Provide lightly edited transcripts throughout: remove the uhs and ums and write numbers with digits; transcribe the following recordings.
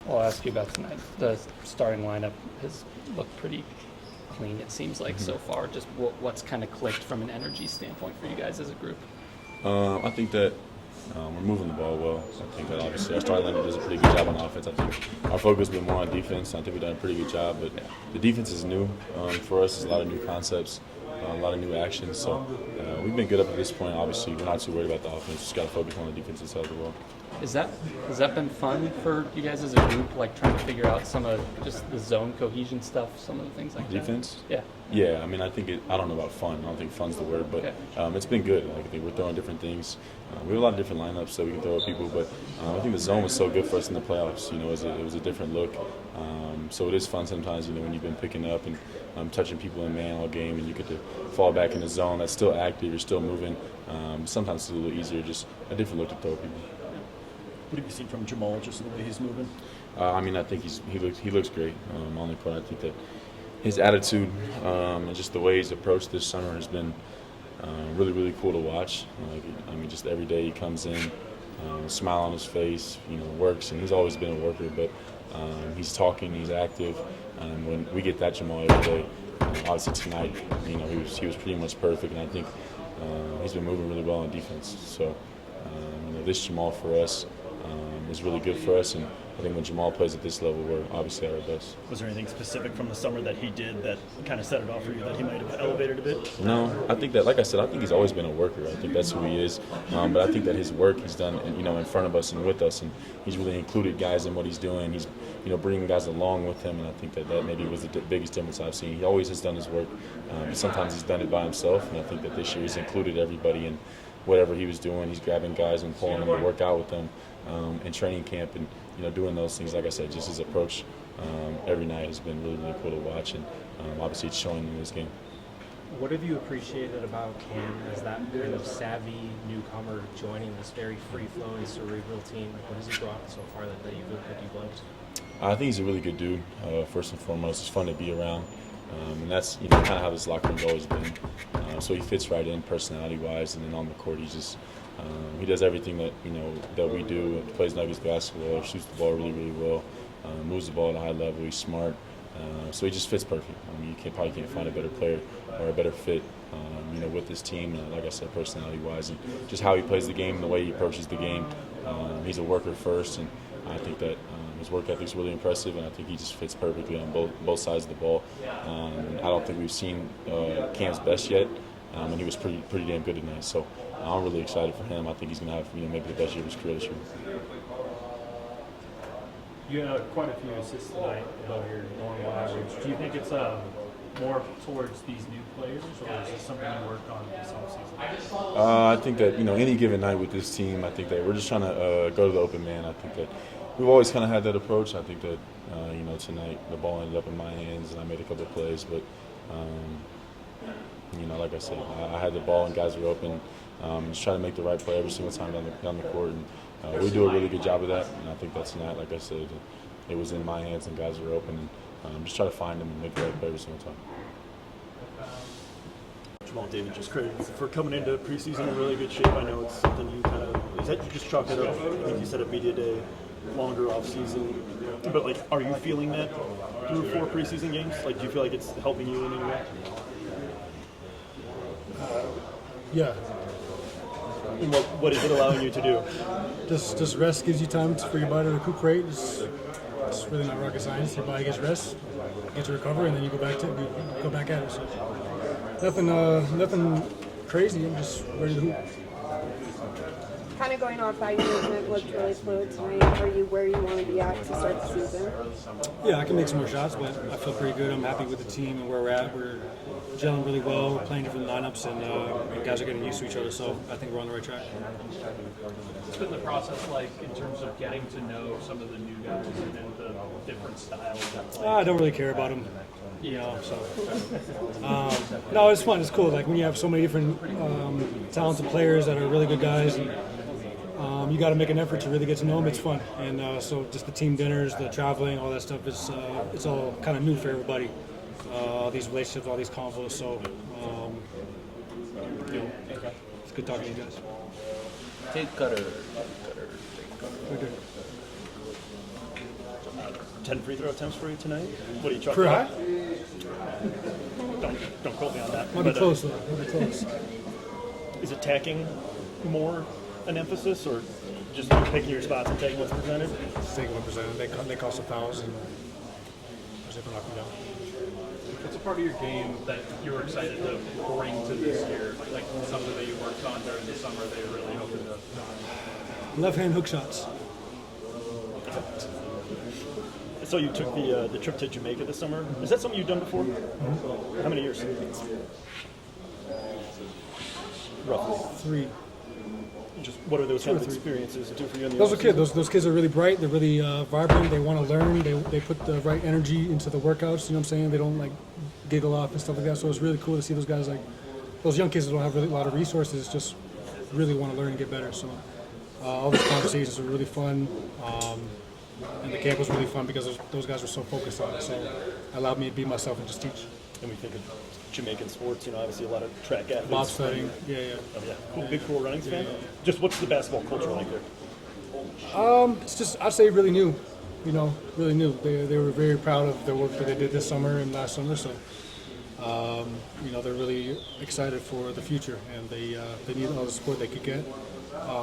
I'll ask you about tonight. The starting lineup has looked pretty clean, it seems like, so far. Just what's kind of clicked from an energy standpoint for you guys as a group? I think that we're moving the ball well. I think that obviously our starting lineup does a pretty good job on offense. I think our focus has been more on defense. I think we've done a pretty good job, but the defense is new for us. There's a lot of new concepts, a lot of new actions. So we've been good up to this point. Obviously, we're not too worried about the offense. Just got to focus on the defensive side of the ball. Has that been fun for you guys as a group, like trying to figure out some of just the zone cohesion stuff, some of the things like Defense? that? Yeah, I mean, I don't know about fun. I don't think fun's the word, but it's been good. Like, I think we're throwing different things. We have a lot of different lineups that we can throw at people, but I think the zone was so good for us in the playoffs. You know, it was a different look. So it is fun sometimes, you know, when you've been picking up and touching people in man all game, and you get to fall back in the zone that's still active, you're still moving. Sometimes it's a little easier, just a different look to throw at people. What have you seen from Jamal, just the way he's moving? I mean, I think he looks great on the court. I think that his attitude and just the way he's approached this summer has been really, really cool to watch. I mean, just every day he comes in, smile on his face, you know, works, and he's always been a worker, but he's talking, he's active. When we get that Jamal every day, obviously tonight, you know, he was pretty much perfect, and I think he's been moving really well on defense. So, you know, this Jamal for us is really good for us, and I think when Jamal plays at this level, we're obviously at our best. Was there anything specific from the summer that he did that kind of set it off for you, that he might have elevated a bit? No, I think that, like I said, I think he's always been a worker. I think that's who he is. But I think that his work he's done, you know, in front of us and with us, and he's really included guys in what he's doing. He's, you know, bringing guys along with him, and I think that maybe was the biggest difference I've seen. He always has done his work, but sometimes he's done it by himself, and I think that this year he's included everybody in whatever he was doing. He's grabbing guys and pulling them to work out with them in training camp, and, you know, doing those things. Like I said, just his approach every night has been really, really cool to watch, and obviously it's showing in this game. What have you appreciated about Cam as that kind of savvy newcomer joining this very free-flowing, cerebral team? What has he brought so far that you've liked? I think he's a really good dude, first and foremost. It's fun to be around. And that's, you know, kind of how this locker room's always been. So he fits right in personality-wise, and then on the court, he does everything that, you know, that we do. He plays Nuggets basketball, shoots the ball really, really well, moves the ball at a high level. He's smart, so he just fits perfect. I mean, you probably can't find a better player or a better fit, you know, with this team. Like I said, personality-wise, and just how he plays the game, the way he approaches the game. He's a worker first, and I think that his work ethic is really impressive, and I think he just fits perfectly on both sides of the ball. I don't think we've seen Cam's best yet, and he was pretty damn good tonight. So I'm really excited for him. I think he's going to have, you know, maybe the best year of his career this year. You had quite a few assists tonight above your normal average. Do you think it's more towards these new players, or is this something you worked on this offseason? I think that, you know, any given night with this team, I think that we're just trying to go to the open man. I think that we've always kind of had that approach. I think that, you know, tonight the ball ended up in my hands, and I made a couple of plays, but, you know, like I said, I had the ball and guys were open. Just try to make the right play every single time down the court, and we do a really good job of that. And I think that tonight, like I said, it was in my hands and guys were open, and just try to find them and make the right play every single time. Jamal, David, just credit for coming into preseason in really good shape. I know it's something you kind of, is that you just chalk it up? I think you said a media day, longer off season. But, like, are you feeling that through 4 preseason games? Like, do you feel like it's helping you in any way? Yeah. And what is it allowing you to do? Just rest gives you time for your body to recuperate. It's really not rocket science. Your body gets rest, gets to recover, and then you go back at it. So nothing crazy. I'm just ready to hoop. Kind of going off that, your movement looked really fluid tonight. Are you where you want to be at to start the season? Yeah, I can make some more shots, but I feel pretty good. I'm happy with the team and where we're at. We're gelling really well. We're playing different lineups, and guys are getting used to each other, so I think we're on the right track. What's been the process like in terms of getting to know some of the new guys and then the different styles of play? I don't really care about them, you know. So no, it's fun. It's cool. Like when you have so many different talented players that are really good guys, and you got to make an effort to really get to know them. It's fun, and so just the team dinners, the traveling, all that stuff is it's all kind of new for everybody. All these relationships, all these convos. So you know, it's good talking to you guys. Take cutter. We're good. 10 free throw attempts for you tonight. What are you trying Career high? Don't quote me on that. Might be But, close though. Might be close. is attacking more an emphasis, or just picking your spots and taking what's presented? Just take 1%. They cost $1,000. Just if knock me down. What's a part of your game that you were excited to bring to this year? Like something that you worked on during the summer that you're really hoping to. Left hand hook shots. So you took the trip to Jamaica this summer. Is that something you've done before? Mm-hmm. How many years? Roughly. 3. Just what are those kind of 3. experiences do for you in the Those are offseason? kids. Those kids are really bright. They're really vibrant. They want to learn. They put the right energy into the workouts. You know what I'm saying? They don't like giggle off and stuff like that. So it's really cool to see those guys, like those young kids that don't have really a lot of resources, just really want to learn and get better. So all these conversations were really fun. And the camp was really fun because those guys were so focused on it. So it allowed me to be myself and just teach. And we think of Jamaican sports, obviously a lot of track athletes. Bobsledding, yeah. Oh, yeah. Cool, big Cool Runnings fan. Just what's the basketball culture like there? It's just, I'd say really new, really new. They were very proud of the work that they did this summer and last summer. So, they're really excited for the future, and they need all the support they could get.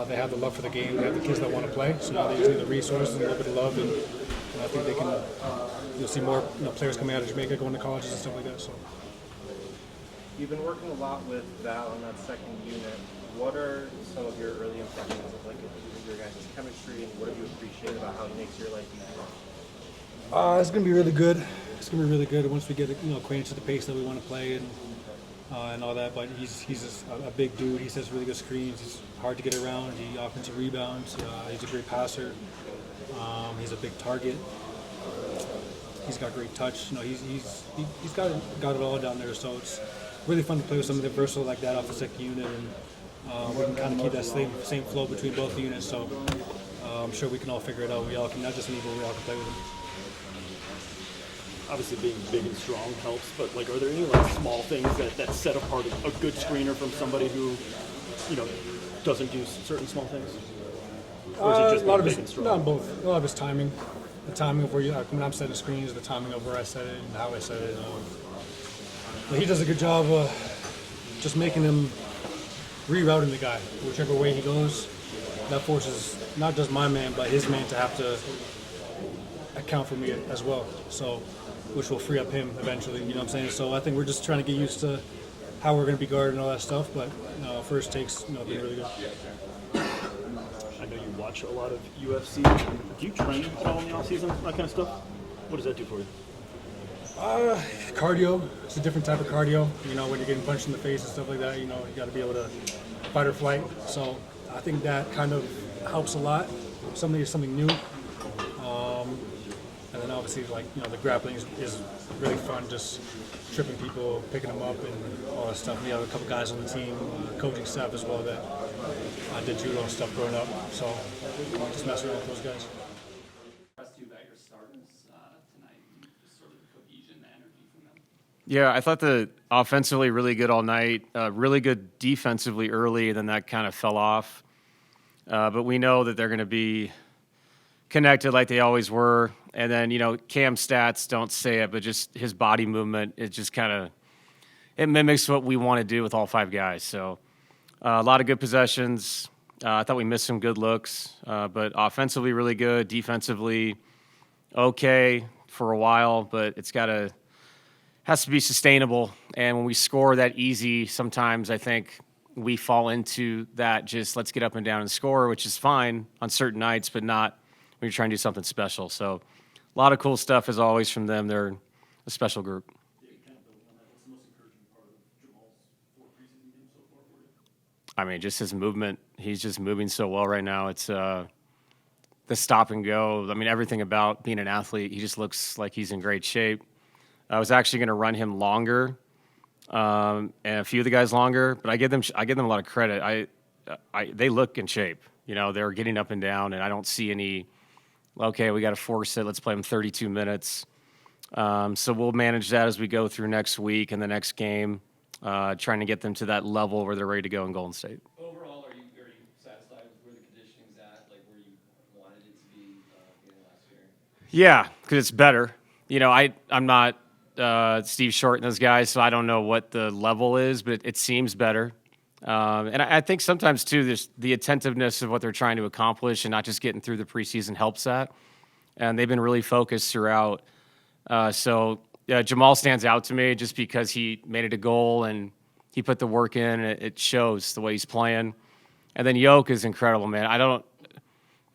They have the love for the game. They have the kids that want to play. So now they just need the resources and a little bit of love, and I think they can. You'll see more players coming out of Jamaica, going to colleges and stuff like that. So. You've been working a lot with Val on that second unit. What are some of your early impressions of your guys' chemistry, and what have you appreciated about how he makes your life easier? It's going to be really good. It's going to be really good once we get acquainted to the pace that we want to play and all that. But he's just a big dude. He sets really good screens. He's hard to get around. He offensive rebounds. He's a great passer. He's a big target. He's got great touch. He's got it all down there. So it's really fun to play with somebody versatile like that off the second unit, and we can kind of keep that same flow between both units. So I'm sure we can all figure it out. We all can, not just me, but we all can play with him. Obviously, being big and strong helps, but are there any small things that set apart a good screener from somebody who, doesn't do certain small things? Or is it just a lot of big his, and strong? not both. A lot of his timing, the timing of where when I'm setting screens, the timing of where I set it and how I set it. But he does a good job just making him rerouting the guy, whichever way he goes. That forces not just my man, but his man to have to account for me as well. So, which will free up him eventually. You know what I'm saying? So I think we're just trying to get used to how we're going to be guarded and all that stuff. But first takes, been really good. I know you watch a lot of UFC. Do you train at all in the offseason, that kind of stuff? What does that do for you? Cardio. It's a different type of cardio. When you're getting punched in the face and stuff like that, you got to be able to fight or flight. So I think that kind of helps a lot. Something new. And then obviously, the grappling is really fun, just tripping people, picking them up, and all that stuff. We have a couple guys on the team, coaching staff as well, that did judo and stuff growing up. So just mess around with those guys. Impressed you about your starters tonight, and just sort of the cohesion, the energy from them. Yeah, I thought the offensively really good all night, really good defensively early, and then that kind of fell off. But we know that they're going to be connected like they always were. And then, Cam's stats don't say it, but just his body movement, it just kind of, it mimics what we want to do with all 5 guys. So a lot of good possessions. I thought we missed some good looks, but offensively really good, defensively okay for a while, but has to be sustainable. And when we score that easy, sometimes I think we fall into that just let's get up and down and score, which is fine on certain nights, but not when you're trying to do something special. So a lot of cool stuff as always from them. They're a special group. I mean, just his movement. He's just moving so well right now. It's the stop and go. I mean, everything about being an athlete. He just looks like he's in great shape. I was actually going to run him longer, and a few of the guys longer, but I give them a lot of credit. They look in shape. They're getting up and down, and I don't see any. Okay, we got to force it. Let's play them 32 minutes. So we'll manage that as we go through next week and the next game, trying to get them to that level where they're ready to go in Golden State. Overall, are you satisfied with where the conditioning's at, like where you wanted it to be last year? Yeah, because it's better. You know, I'm not Steve Short and those guys, so I don't know what the level is, but it seems better. And I think sometimes, too, there's the attentiveness of what they're trying to accomplish and not just getting through the preseason helps that. And they've been really focused throughout. Jamal stands out to me just because he made it a goal and he put the work in. And it shows the way he's playing. And then Yoke is incredible, man. I don't know.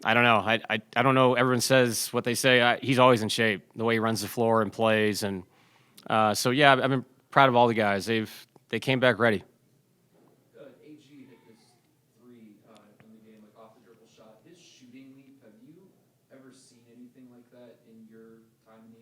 I don't know. Everyone says what they say. He's always in shape, the way he runs the floor and plays. And I've been proud of all the guys. They came back ready. AG hit this three in the game, like off the dribble shot. His shooting leap, have you ever seen anything like that in your time in the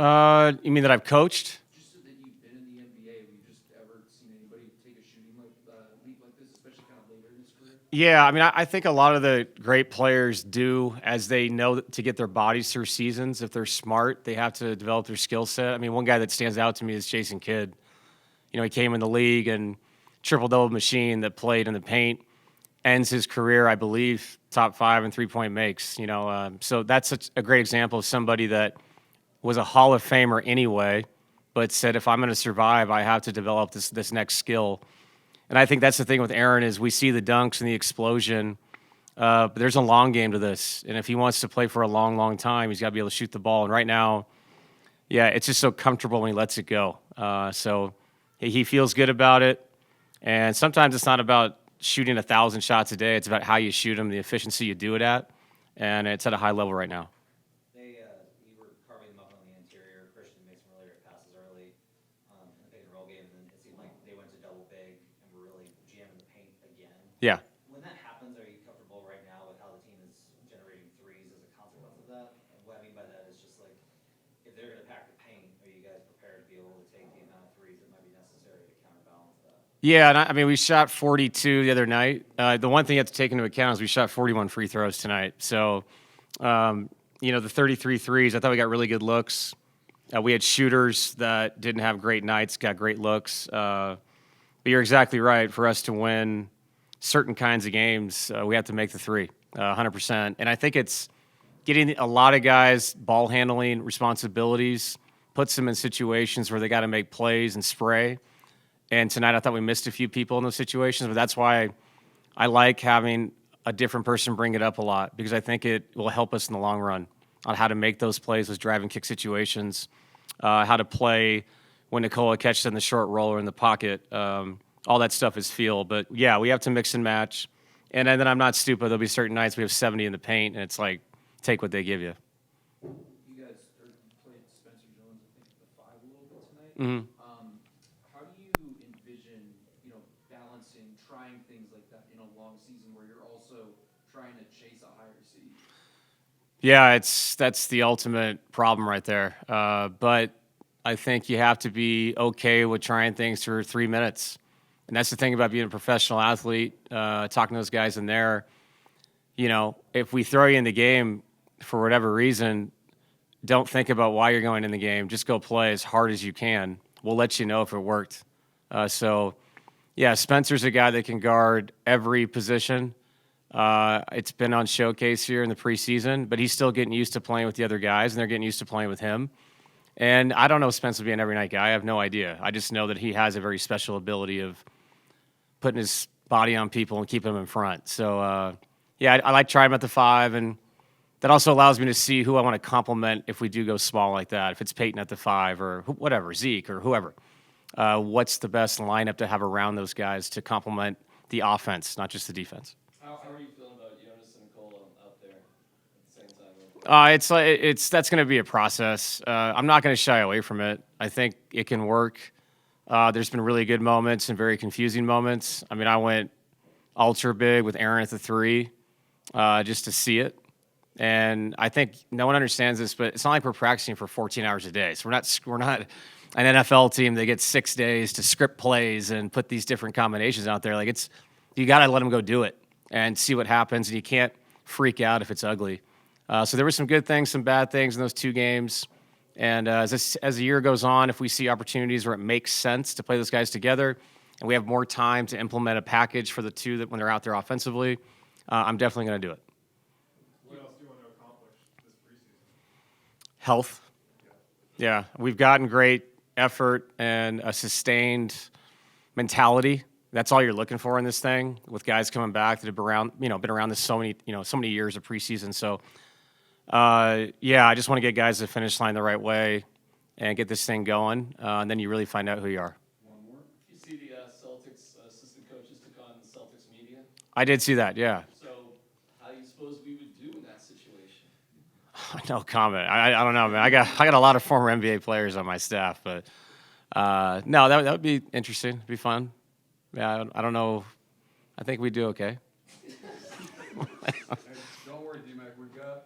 NBA? You mean that I've coached? Just so that you've been in the NBA, have you just ever seen anybody take a shooting leap like this, especially kind of later in his career? Yeah, I mean, I think a lot of the great players do as they know to get their bodies through seasons. If they're smart, they have to develop their skill set. I mean, one guy that stands out to me is Jason Kidd. You know, he came in the league and triple-double machine that played in the paint, ends his career, I believe, top 5 in three-point makes. You know, so that's a great example of somebody that was a Hall of Famer anyway, but said, if I'm going to survive, I have to develop this next skill. And I think that's the thing with Aaron is we see the dunks and the explosion, but there's a long game to this. And if he wants to play for a long, long time, he's got to be able to shoot the ball. And right now, yeah, it's just so comfortable when he lets it go. So he feels good about it. And sometimes it's not about shooting 1,000 shots a day. It's about how you shoot them, the efficiency you do it at. And it's at a high level right now. You were carving them up on the interior. Christian made some really great passes early in the pick and roll game, and then it seemed like they went to double big and were really jamming the paint again. Yeah. When that happens, are you comfortable right now with how the team is generating threes as a consequence of that? And what I mean by that is just like, if they're going to pack the paint, are you guys prepared to be able to take the amount of threes that might be necessary to counterbalance that? Yeah, and I mean, we shot 42 the other night. The one thing you have to take into account is we shot 41 free throws tonight. So, the 33 threes, I thought we got really good looks. We had shooters that didn't have great nights, got great looks. But you're exactly right. For us to win certain kinds of games, we have to make the three, 100%. And I think it's getting a lot of guys ball handling responsibilities, puts them in situations where they got to make plays and spray. And tonight I thought we missed a few people in those situations, but that's why I like having a different person bring it up a lot, because I think it will help us in the long run on how to make those plays, those drive and kick situations, how to play when Nikola catches in the short roll or in the pocket. All that stuff is feel. But, yeah, we have to mix and match. And then I'm not stupid. There'll be certain nights we have 70 in the paint, and it's like, take what they give you. You guys played Spencer Jones, I think, at the 5 a little bit tonight. Mm-hmm. How do you envision, balancing, trying things like that in a long season where you're also trying to chase a higher seed? Yeah, that's the ultimate problem right there. But I think you have to be okay with trying things for 3 minutes. And that's the thing about being a professional athlete, talking to those guys in there. If we throw you in the game for whatever reason, don't think about why you're going in the game. Just go play as hard as you can. We'll let you know if it worked. Spencer's a guy that can guard every position. It's been on showcase here in the preseason, but he's still getting used to playing with the other guys, and they're getting used to playing with him. And I don't know if Spence will be an every night guy. I have no idea. I just know that he has a very special ability of putting his body on people and keeping them in front. So, I like trying him at the 5, and that also allows me to see who I want to compliment if we do go small like that. If it's Peyton at the 5 or whatever, Zeke or whoever. What's the best lineup to have around those guys to complement the offense, not just the defense? How are you feeling about Jonas and Nikola out there at the same time? That's going to be a process. I'm not going to shy away from it. I think it can work. There's been really good moments and very confusing moments. I mean, I went ultra big with Aaron at the 3 just to see it. And I think no one understands this, but it's not like we're practicing for 14 hours a day. So we're not an NFL team that gets 6 days to script plays and put these different combinations out there. Like you got to let them go do it and see what happens. And you can't freak out if it's ugly. So there were some good things, some bad things in those 2 games. And as the year goes on, if we see opportunities where it makes sense to play those guys together and we have more time to implement a package for the 2 that when they're out there offensively, I'm definitely going to do it. What else do you want to accomplish this preseason? Health. Yeah, we've gotten great effort and a sustained mentality. That's all you're looking for in this thing with guys coming back that have been around this so many years of preseason. So, I just want to get guys to the finish line the right way and get this thing going, and then you really find out who you are. One more. You see the Celtics assistant coaches took on the Celtics media. I did see that, yeah. So, how do you suppose we would do in that situation? No comment. I don't know, man. I got a lot of former NBA players on my staff, but no, that would be interesting. It'd be fun. Yeah, I don't know. I think we do okay. Don't worry, D-Mac. We've got